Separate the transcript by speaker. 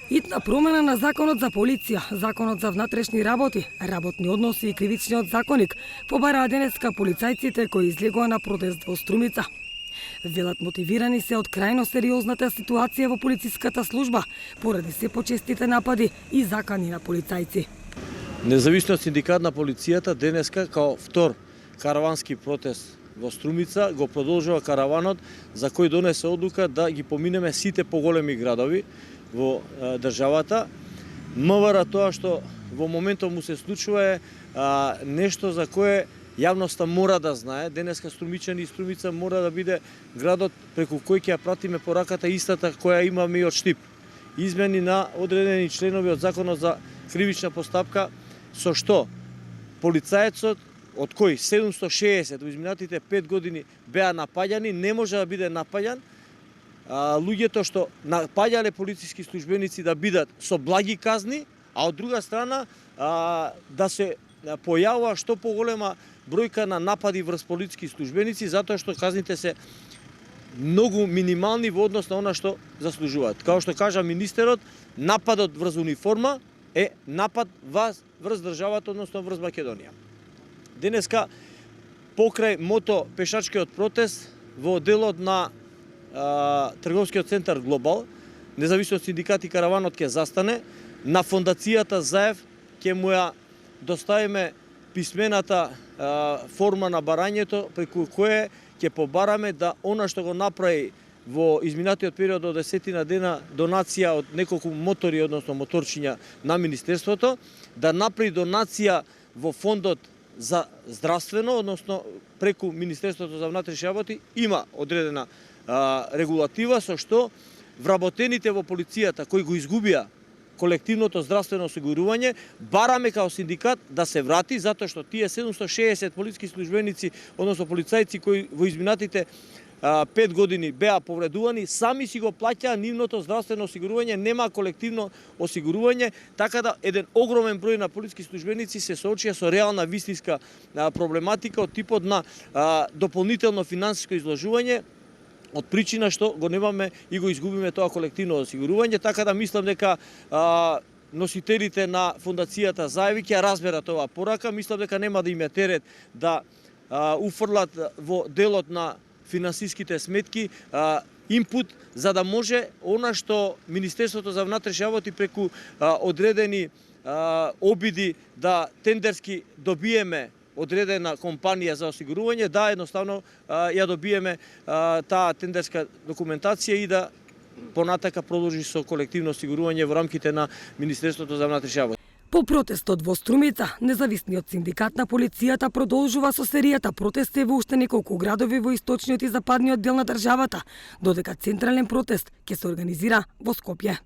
Speaker 1: Итна промена на Законот за полиција, Законот за внатрешни работи, работни односи и кривичниот законник побараа денеска полицајците кои излегоа на протест во Струмица. Велат мотивирани се од крајно сериозната ситуација во полициската служба, поради се почестите напади и закани на полицајци.
Speaker 2: Независниот синдикат на полицијата денеска као втор каравански протест во Струмица го продолжува караванот за кој донесе одлука да ги поминеме сите поголеми градови во државата. МВР тоа што во моментот му се случува е нешто за кое јавноста мора да знае. Денеска Струмичани и Струмица мора да биде градот преку кој ќе ја пратиме пораката истата која имаме и од Штип. Измени на одредени членови од Законот за кривична постапка, со што полицаецот од кој 760 во изминатите 5 години беа напаѓани, не може да биде напаѓан. Луѓето што напаѓале полициски службеници да бидат со благи казни, а од друга страна да се појавува што поголема бројка на напади врз полициски службеници, затоа што казните се многу минимални во однос на она што заслужуваат. Као што кажа министерот, нападот врз униформа е напад врз државата, односно врз Македонија. Денеска, покрај мото пешачкиот протест во делот на трговскиот центар Глобал, независниот синдикат и караванот ќе застане. На фондацијата Заев ќе му ја доставиме писмената форма на барањето, преку кое ќе побараме да она што го направи во изминатиот период од 10 дена донација од неколку мотори, односно моторчиња на Министерството, да направи донација во фондот за здравствено, односно преку Министерството за внатрешни работи има одредена регулатива со што вработените во полицијата кои го изгубија колективното здравствено осигурување, бараме као синдикат да се врати, затоа што тие 760 полициски службеници, односно полицајци кои во изминатите 5 години беа повредувани, сами си го плаќаа нивното здравствено осигурување, нема колективно осигурување, така да еден огромен број на полициски службеници се соочија со реална вистинска проблематика од типот на дополнително финансиско изложување, од причина што го немаме и го изгубиме тоа колективно осигурување, така да мислам дека носителите на фондацијата Заеви ќе разберат оваа порака, мислам дека нема да им е терет да уфрлат во делот на финансиските сметки инпут, за да може она што Министерството за внатрешни работи преку одредени обиди да тендерски добиеме одредена компанија за осигурување, да едноставно ја добиеме таа тендерска документација и да понатака продолжи со колективно осигурување во рамките на Министерството за внатрешни работи.
Speaker 1: По протестот во Струмица, независниот синдикат на полицијата продолжува со серијата протести во уште неколку градови во источниот и западниот дел на државата, додека централен протест ќе се организира во Скопје.